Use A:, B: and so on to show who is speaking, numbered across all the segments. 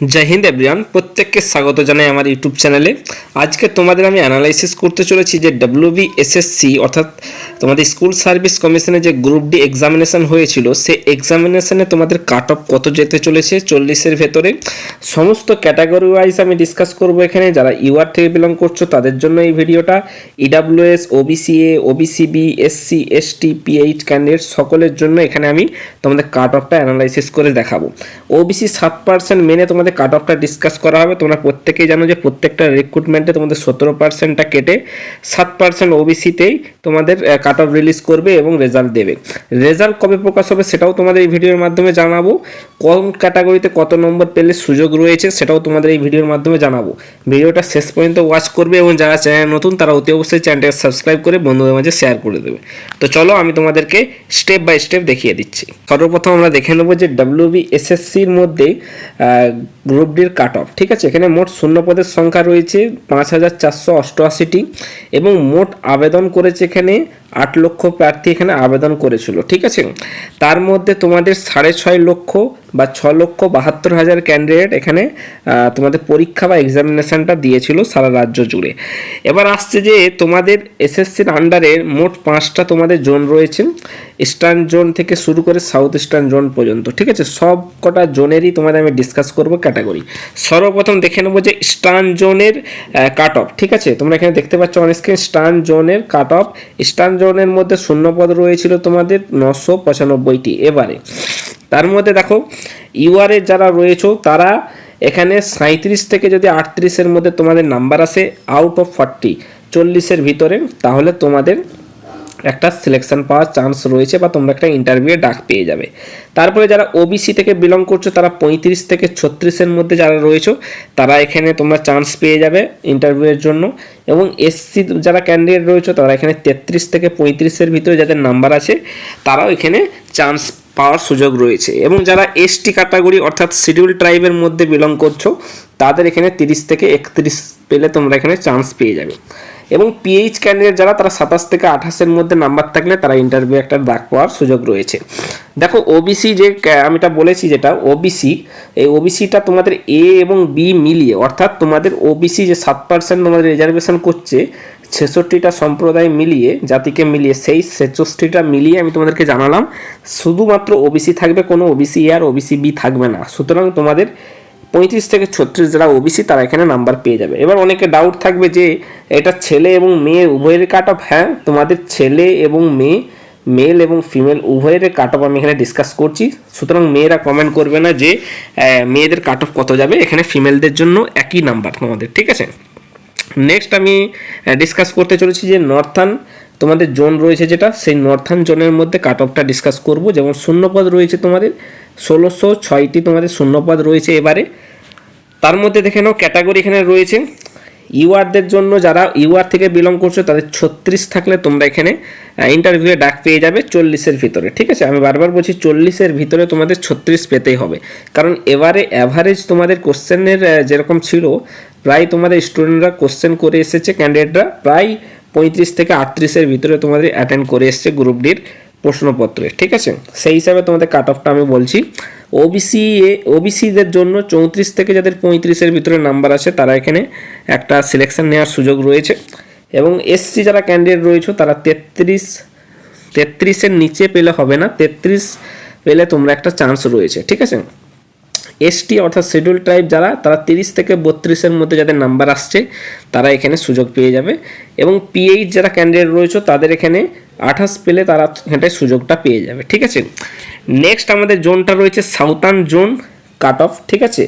A: जय हिंद एवरीवन प्रत्येक के स्वागत জানাই আমার ইউটিউব চ্যানেলে। আজকে তোমাদের আমি অ্যানালাইসিস করতে চলেছি যে ডব্লিউবিএসএসসি অর্থাৎ তোমাদের স্কুল সার্ভিস কমিশনে যে গ্রুপ ডি এক্সামিনেশন হয়েছিল সেই এক্সামিনেশনে তোমাদের কাট অফ কত যেতে চলেছে 40-এর ভেতরে সমস্ত ক্যাটাগরি ওয়াইজ আমি ডিসকাস করব এখানে। যারা ইউআর থেকে বিলং করছো তাদের জন্য এই ভিডিওটা, EWS, OBC-A, OBC B, SC, ST, pH candidate সকলের জন্য এখানে আমি তোমাদের কাট অফটা অ্যানালাইসিস করে দেখাবো। ওবিসি 7% মেনে তোমাদের কাট অফটা ডিসকাস করা হবে। তোমরা প্রত্যেকেই জানো যে প্রত্যেকটা রিক্রুটমেন্টে তোমাদের 17%টা কেটে 7% ওবিসিতেই তোমাদের কাট অফ রিলিজ করবে এবং রেজাল্ট দেবে। রেজাল্ট কবে প্রকাশ হবে সেটাও তোমাদের এই ভিডিওর মাধ্যমে জানাবো। কোন ক্যাটাগরিতে কত নম্বর পেলে সুযোগ রয়েছে সেটাও তোমাদের এই ভিডিওর মাধ্যমে জানাবো। ভিডিওটা শেষ পর্যন্ত ওয়াচ করবে এবং যারা চ্যানেল নতুন তারা অতি অবশ্যই চ্যানেলটাকে সাবস্ক্রাইব করে বন্ধুদের মাঝে শেয়ার করে দেবে। তো চলো আমি তোমাদেরকে স্টেপ বাই স্টেপ দেখিয়ে দিচ্ছি। সর্বপ্রথম আমরা দেখে নেবো যে ডব্লিউবিএসএসসির মধ্যে গ্রুপ ডির কাট অফ, ঠিক আছে। এখানে মোট শূন্য পদের সংখ্যা রয়েছে 5488টি এবং মোট আবেদন করেছে এখানে 8 লক্ষ প্রার্থী এখানে আবেদন করেছিল, ঠিক আছে। তার মধ্যে তোমাদের 6.5 লক্ষ বা 6,72,000 ক্যান্ডিডেট এখানে তোমাদের পরীক্ষা বা এক্সামিনেশনটা দিয়েছিল সারা রাজ্য জুড়ে। এবার আসছে যে তোমাদের এসএসসির আন্ডারে মোট 5টা তোমাদের জোন রয়েছে, ইস্টার্ন জোন থেকে শুরু করে সাউথ ইস্টার্ন জোন পর্যন্ত, ঠিক আছে। সব কটা জোনেরই তোমাদের আমি ডিসকাস করবো ক্যাটাগরি। সর্বপ্রথম দেখে নেবো যে ইস্টার্ন জোনের কাট অফ, ঠিক আছে। তোমরা এখানে দেখতে পাচ্ছ অন স্ক্রিন ইস্টার্ন জোনের কাট অফ। ইস্টার্ন জোনের মধ্যে শূন্যপদ রয়েছিল তোমাদের 995টি। এবারে তার মধ্যে দেখো ইউআরের যারা রয়েছে তারা এখানে 37 থেকে যদি 38-এর মধ্যে তোমাদের নাম্বার আসে আউট অফ 40-এর ভিতরে, তাহলে তোমাদের একটা সিলেকশন পাওয়ার চান্স রয়েছে বা তোমরা একটা ইন্টারভিউ ডাক পেয়ে যাবে। তারপরে যারা ওবিসি থেকে বিলং করছো তারা 35 থেকে 36-এর মধ্যে যারা রয়েছে তারা এখানে তোমরা চান্স পেয়ে যাবে ইন্টারভিউয়ের জন্য। এবং এসসি যারা ক্যান্ডিডেট রয়েছে তারা এখানে 33 থেকে 35-এর ভিতরে যাদের নাম্বার আছে তারাও এখানে চান্স পাওয়ার সুযোগ রয়েছে। এবং যারা এসটি ক্যাটাগরি অর্থাৎ শিডিউল ট্রাইবের মধ্যে বিলং করছো তাদের এখানে 30 থেকে 31 পেলে তোমরা এখানে চান্স পেয়ে যাবে। এবং পিএইচ ক্যান্ডিডেট যারা তারা 27 থেকে 28-এর মধ্যে নাম্বার থাকলে তারা ইন্টারভিউ একটা ডাক পাওয়ার সুযোগ রয়েছে। দেখো ওবিসি যে আমিটা বলেছি যেটা ওবিসি, এই ওবিসিটা তোমাদের এ এবং বি মিলিয়ে অর্থাৎ তোমাদের ওবিসি যে 7% তোমাদের রিজার্ভেশন করছে 66টা সম্প্রদায় মিলিয়ে জাতিকে মিলিয়ে সেই 66টা মিলিয়ে আমি তোমাদেরকে জানালাম শুধুমাত্র ওবিসি থাকবে, কোনো ওবিসি এ আর ওবিসি বি থাকবে না। সুতরাং তোমাদের 35 থেকে 36 যারা ওবিসি তারা এখানে নাম্বার পেয়ে যাবে। এবার অনেকে ডাউট থাকবে যে এটা ছেলে এবং মেয়ে উভয়ের কাট অফ। হ্যাঁ, তোমাদের ছেলে এবং মেয়ে, মেল এবং ফিমেল উভয়ের কাট অফ আমি এখানে ডিসকাস করছি। সুতরাং মেয়েরা কমেন্ট করবে না যে মেয়েদের কাট অফ কত যাবে, এখানে ফিমেলদের জন্য একই নাম্বার তোমাদের, ঠিক আছে। নেক্সট আমি ডিসকাস করতে চলেছি যে নর্থার্ন তোমাদের জোন রয়েছে যেটা, সেই নর্থার্ন জোনের মধ্যে কাট অফটা ডিসকাস করব। যেমন শূন্যপদ রয়েছে তোমাদের 1606টি তোমাদের শূন্যপদ রয়েছে। এবারে তার মধ্যে দেখে নাও ক্যাটাগরি এখানে রয়েছে ইউআরদের জন্য, যারা ইউআর থেকে বিলং করছো তাদের 36 থাকলে তোমরা এখানে ইন্টারভিউয়ে ডাক পেয়ে যাবে 40-এর ভিতরে, ঠিক আছে। আমি বারবার বলছি 40-এর ভিতরে তোমাদের 36 পেতেই হবে, কারণ এবারে অ্যাভারেজ তোমাদের কোশ্চেনের যেরকম ছিল প্রায় তোমাদের স্টুডেন্টরা কোশ্চেন করে এসেছে, ক্যান্ডিডেটরা প্রায় 35 থেকে 38-এর ভিতরে তোমাদের অ্যাটেন্ড করে এসছে গ্রুপ ডির প্রশ্নপত্রে, ঠিক আছে। সেই হিসাবে তোমাদের কাট অফটা আমি বলছি। ওবিসিদের জন্য 34 থেকে যাদের 35-এর ভিতরে নাম্বার আছে তারা এখানে একটা সিলেকশন নেওয়ার সুযোগ রয়েছে। এবং এসসি যারা ক্যান্ডিডেট রয়েছে তারা 33-এর নিচে পেলে হবে না, 33 পেলে তোমরা একটা চান্স রয়েছে, ঠিক আছে। এসটি অর্থাৎ শিডিউল ট্রাইব যারা তারা 30 থেকে 32-এর মধ্যে যাদের নাম্বার আসছে তারা এখানে সুযোগ পেয়ে যাবে। এবং পিএইচ যারা ক্যান্ডিডেট রয়েছে তাদের এখানে 28 পেলে তারা এখানটায় সুযোগটা পেয়ে যাবে, ঠিক আছে। নেক্সট আমাদের জোনটা রয়েছে সাউথার্ন জোন কাট অফ, ঠিক আছে।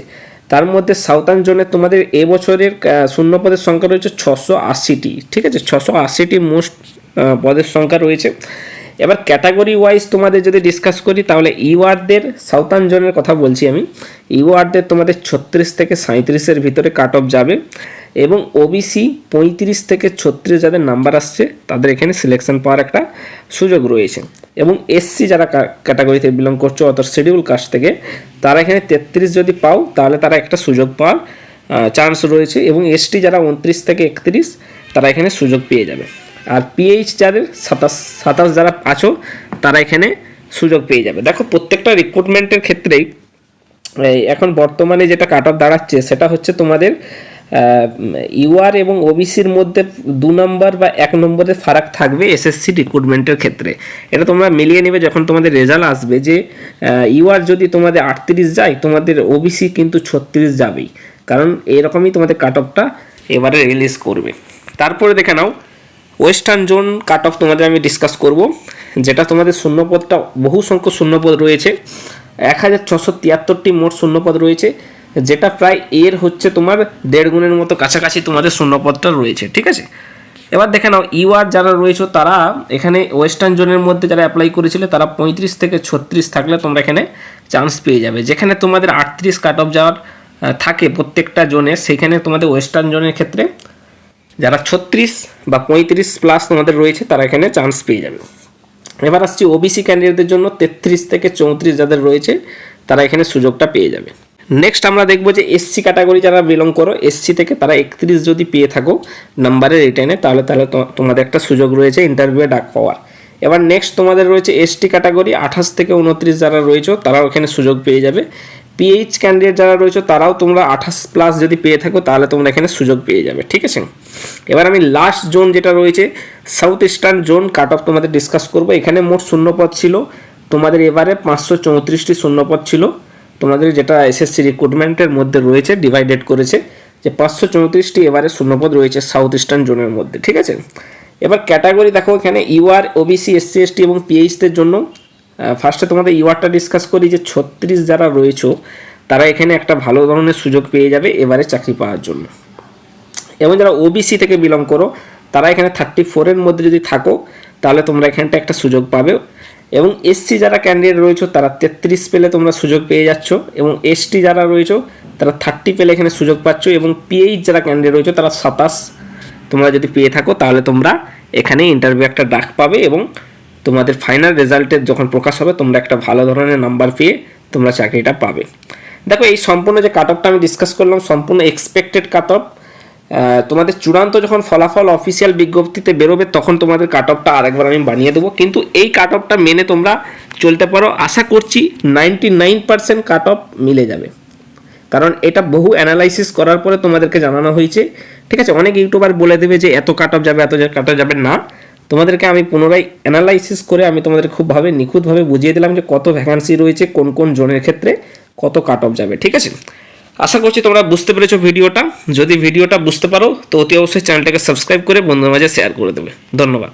A: তার মধ্যে সাউথার্ন জোনে তোমাদের এবছরের শূন্যপদের সংখ্যা রয়েছে 680টি, ঠিক আছে। 680টি মোস্ট পদের সংখ্যা রয়েছে। এবার ক্যাটাগরি ওয়াইজ তোমাদের যদি ডিসকাস করি তাহলে ইউআরদের সাউথার্ন জোনের কথা বলছি আমি। ইউআরদের তোমাদের 36 থেকে 37-এর ভিতরে কাট অফ যাবে। এবং ওবিসি 35 থেকে 36 যাদের নাম্বার আসছে তাদের এখানে সিলেকশন পাওয়ার একটা সুযোগ রয়েছে। এবং এসসি যারা ক্যাটাগরিতে বিলং করছো অর্থাৎ শিডিউল কাস্ট থেকে তারা এখানে 33 যদি পাও তাহলে তারা একটা সুযোগ পাওয়ার চান্স রয়েছে। এবং এসটি যারা 29 থেকে 31 তারা এখানে সুযোগ পেয়ে যাবে। আর পিএইচ যাদের 27 যারা আছো তারা এখানে সুযোগ পেয়ে যাবে। দেখো প্রত্যেকটা রিক্রুটমেন্টের ক্ষেত্রেই এখন বর্তমানে যেটা কাট অফ দাঁড়াচ্ছে সেটা হচ্ছে তোমাদের ইউআর এবং ওবিসির মধ্যে 2 নম্বর বা 1 নম্বরের ফারাক থাকবে এসএসসি রিক্রুটমেন্টের ক্ষেত্রে। এটা তোমরা মিলিয়ে নেবে যখন তোমাদের রেজাল্ট আসবে, যে ইউআর যদি তোমাদের 38 যায়, তোমাদের ওবিসি কিন্তু 36 যাবেই, কারণ এরকমই তোমাদের কাট অফটা এবারে রিলিজ করবে। তারপরে দেখে নাও ওয়েস্টার্ন জোন কাট অফ তোমাদের আমি ডিসকাস করব, যেটা তোমাদের শূন্যপদটা বহু সংখ্যক শূন্যপদ রয়েছে, 1673টি মোট শূন্যপদ রয়েছে, যেটা প্রায় এর হচ্ছে তোমার 1.5 গুণের মতো কাছাকাছি তোমাদের শূন্যপদটা রয়েছে। ঠিক আছে, এবার দেখে নাও ইউআর যারা রয়েছে তারা এখানে ওয়েস্টার্ন জোনের মধ্যে যারা অ্যাপ্লাই করেছিলে তারা 35 থেকে 36 থাকলে তোমরা এখানে চান্স পেয়ে যাবে। যেখানে তোমাদের 38 কাট অফ যাওয়ার থাকে প্রত্যেকটা জোনে, সেখানে তোমাদের ওয়েস্টার্ন জোনের ক্ষেত্রে যারা 36 বা 35 প্লাস তোমাদের রয়েছে তারা এখানে চান্স পেয়ে যাবে। এবার আসছি ওবিসি ক্যান্ডিডেটদের জন্য 33 থেকে 34 যাদের রয়েছে তারা এখানে সুযোগটা পেয়ে যাবে। নেক্সট আমরা দেখবো যে এসসি ক্যাটাগরি যারা বিলং করো, এসসি থেকে তারা 31 যদি পেয়ে থাকো নাম্বারের রিটার্নে, তাহলে তোমাদের একটা সুযোগ রয়েছে ইন্টারভিউয়ে ডাক পাওয়ার। এবার নেক্সট তোমাদের রয়েছে এসটি ক্যাটাগরি, 28 থেকে 29 যারা রয়েছে তারাও এখানে সুযোগ পেয়ে যাবে। পিএইচ ক্যান্ডিডেট যারা রয়েছে তারাও তোমরা 28 প্লাস যদি পেয়ে থাকো তাহলে তোমরা এখানে সুযোগ পেয়ে যাবে। ঠিক আছে, এবার আমি লাস্ট জোন যেটা রয়েছে south eastern zone cut off তোমাদের ডিসকাস করবো। এখানে মোট শূন্যপদ ছিল তোমাদের এবারে 534টি শূন্যপদ ছিল তোমাদের, যেটা এসএসসি রিক্রুটমেন্টের মধ্যে রয়েছে, ডিভাইডেড করেছে যে 534টি এবারে শূন্যপদ রয়েছে সাউথ ইস্টার্ন জোনের মধ্যে। ঠিক আছে, এবার ক্যাটাগরি দেখো, এখানে ইউআর, ওবিসি, এসসি, এসটি এবং পিএইচদের জন্য ফার্স্টে তোমাদের ইউআরটা ডিসকাস করি, যে 36 যারা রয়েছে তারা এখানে একটা ভালো ধরনের সুযোগ পেয়ে যাবে এবারে চাকরি পাওয়ার জন্য। এবং যারা ওবিসি থেকে বিলং করো তারা এখানে 34-এর মধ্যে যদি থাকো তাহলে তোমরা এখানটা একটা সুযোগ পাবে। এবং এসসি যারা ক্যান্ডিডেট রয়েছে তারা 33 পেলে তোমরা সুযোগ পেয়ে যাচ্ছ, এবং এসটি যারা রয়েছে তারা 30 পেলে এখানে সুযোগ পাচ্ছ, এবং পিএইচ যারা ক্যান্ডিডেট রয়েছে তারা 27 তোমরা যদি পেয়ে থাকো তাহলে তোমরা এখানে ইন্টারভিউ একটা ডাক পাবে, এবং তোমাদের ফাইনাল রেজাল্টের যখন প্রকাশ হবে তোমরা একটা ভালো ধরনের নাম্বার পেয়ে তোমরা চাকরিটা পাবে। দেখো এই সম্পূর্ণ যে কাট অফটা আমি ডিসকাস করলাম সম্পূর্ণ এক্সপেক্টেড কাট অফ। তোমাদের চূড়ান্ত যখন ফলাফল অফিসিয়াল বিজ্ঞপ্তিতে বেরোবে তখন তোমাদের কাট অফটা আরেকবার আমি বানিয়ে দেবো, কিন্তু এই কাট অফটা মেনে তোমরা চলতে পারো। আশা করছি 99% কাট অফ মিলে যাবে, কারণ এটা বহু অ্যানালাইসিস করার পরে তোমাদেরকে জানানো হয়েছে। ঠিক আছে, অনেক ইউটিউবার বলে দেবে যে এত কাট অফ যাবে, এত কাট অফ যাবে না, তোমাদেরকে আমি পুনরায় অ্যানালাইসিস করে আমি তোমাদের খুবভাবে নিখুঁতভাবে বুঝিয়ে দিলাম যে কত ভ্যাকান্সি রয়েছে, কোন কোন জোনের ক্ষেত্রে কত কাট অফ যাবে। ঠিক আছে, আশা করছি তোমরা বুঝতে পেরেছো ভিডিওটা। যদি ভিডিওটা বুঝতে পারো তো অতি অবশ্যই চ্যানেলটাকে সাবস্ক্রাইব করে বন্ধুদের মাঝে শেয়ার করে দেবে। ধন্যবাদ।